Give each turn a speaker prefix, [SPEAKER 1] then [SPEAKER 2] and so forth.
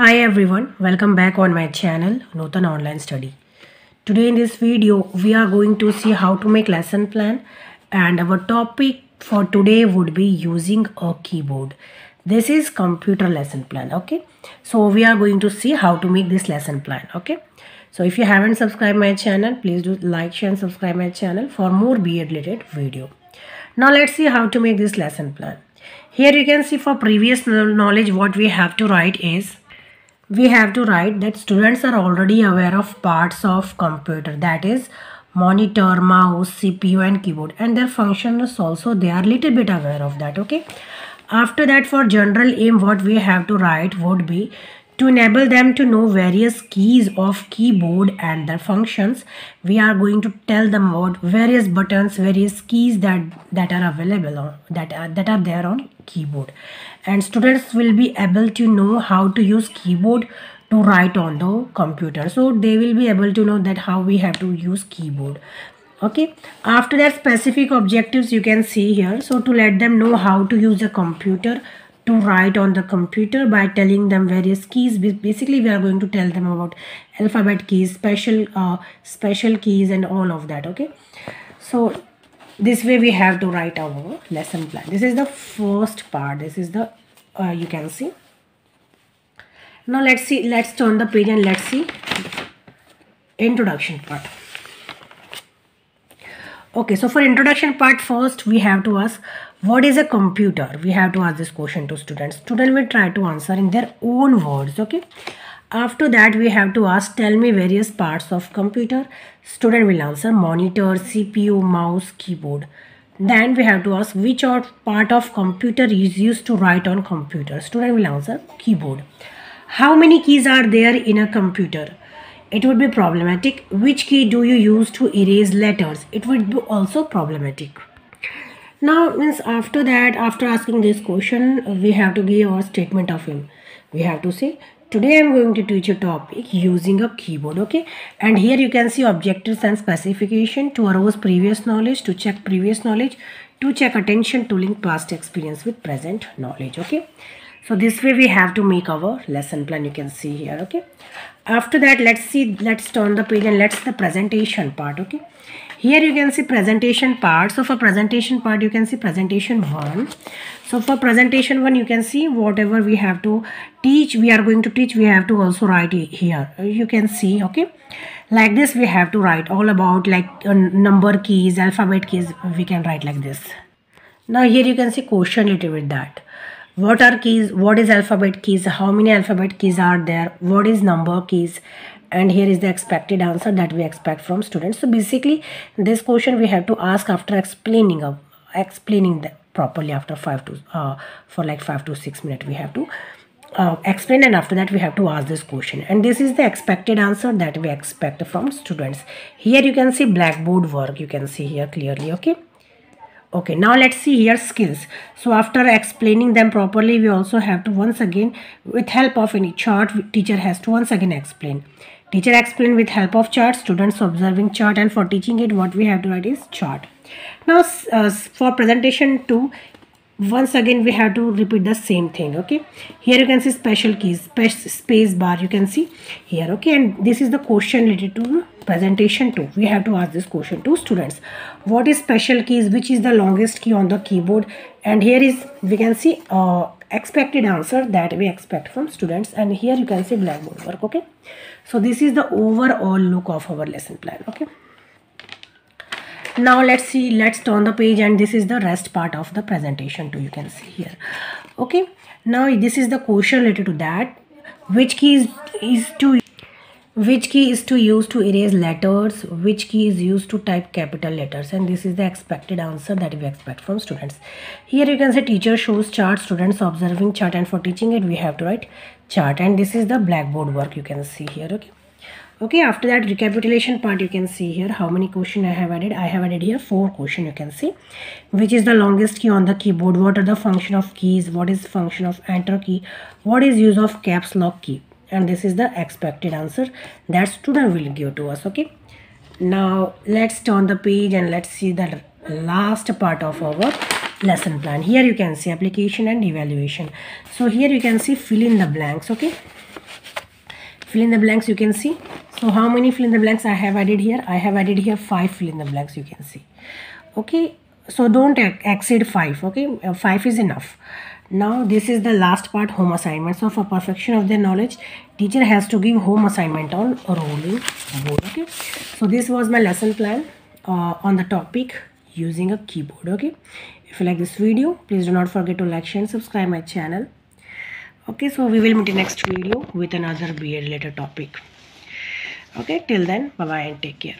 [SPEAKER 1] Hi everyone, welcome back on my channel Nutan Online Study. Today in this video we are going to see how to make lesson plan, and our topic for today would be using a keyboard. This is computer lesson plan, okay? So we are going to see how to make this lesson plan, okay? So if you haven't subscribed my channel, please do like, share and subscribe my channel for more BA related video. Now let's see how to make this lesson plan. Here you can see for previous knowledge what we have to write is we have to write that students are already aware of parts of computer, that is monitor, mouse, CPU and keyboard, and their functions also they are little bit aware of that, okay? After that, for general aim what we have to write would be to enable them to know various keys of keyboard and their functions. We are going to tell them about various buttons, various keys that are available on that are there on keyboard, and students will be able to know how to use keyboard to write on the computer. So they will be able to know that how we have to use keyboard, okay? After that, specific objectives you can see here. So to let them know how to use a computer to write on the computer by telling them various keys. Basically we are going to tell them about alphabet keys, special keys and all of that, okay? So this way we have to write our lesson plan. This is the first part. This is the you can see. Now let's turn the page and let's see introduction part. Okay, so for introduction part, first we have to ask what is a computer. We have to ask this question to students. Student will try to answer in their own words, okay? After that we have to ask, tell me various parts of computer. Student will answer monitor, CPU, mouse, keyboard. Then we have to ask which part of computer is used to write on computer. Student will answer keyboard. How many keys are there in a computer? It would be problematic. Which key do you use to erase letters? It would be also problematic. Now means after that, after asking this question, we have to give our statement of aim. We have to say, today I am going to teach a topic using a keyboard, okay? And here you can see objectives and specification to arouse previous knowledge, to check previous knowledge, to check attention, to link past experience with present knowledge, okay? So this way we have to make our lesson plan, you can see here, okay? After that, let's turn the page and let's the presentation part, okay? Here you can see presentation part. So for presentation part you can see presentation 1. So for presentation 1 you can see whatever we have to teach, we are going to teach, we have to also write it here. You can see, okay? Like this we have to write all about like number keys, alphabet keys, we can write like this. Now here you can see question related with that. What are keys? What is alphabet keys? How many alphabet keys are there? What is number keys? And here is the expected answer that we expect from students. So basically this question we have to ask after explaining that properly after 5 to 6 minutes we have to explain, and after that we have to ask this question, and this is the expected answer that we expect from students. Here you can see blackboard work, you can see here clearly, okay? Okay, now let's see here skills. So after explaining them properly, we also have to once again, with help of any chart, teacher has to once again explain. Teacher explain with help of chart, students observing chart, and for teaching it what we have to write is chart. Now for presentation 2, once again we have to repeat the same thing, okay? Here you can see special keys, space bar you can see here, okay? And this is the question related to presentation 2. We have to ask this question to students. What is special keys? Which is the longest key on the keyboard? And here is, we can see expected answer that we expect from students, and here you can see blackboard work, okay? So this is the overall look of our lesson plan, okay? Now let's turn the page, and this is the rest part of the presentation too, you can see here, okay? Now this is the question related to that. Which key is to use to erase letters? Which key is used to type capital letters? And this is the expected answer that we expect from students. Here you can say teacher shows chart, students observing chart, and for teaching it we have to write chart, and this is the blackboard work you can see here, okay? Okay, after that recapitulation part you can see here how many questions I have added. I have added here 4 questions, you can see. Which is the longest key on the keyboard? What are the function of keys? What is function of enter key? What is use of caps lock key? And this is the expected answer that student will give to us, okay? Now let's turn the page and let's see the last part of our lesson plan. Here you can see application and evaluation. So here you can see fill in the blanks, okay? fill in the blanks you can see. So how many fill in the blanks I have added here? I have added here 5 fill in the blanks, you can see. Okay, so don't exceed 5. Okay, 5 is enough. Now this is the last part, home assignment. So for perfection of their knowledge, teacher has to give home assignment on rolling board. Okay, so this was my lesson plan on the topic using a keyboard. Okay, if you like this video, please do not forget to like, share and subscribe my channel. Okay, so we will meet in next video with another BA related topic. Okay, till then, bye bye and take care.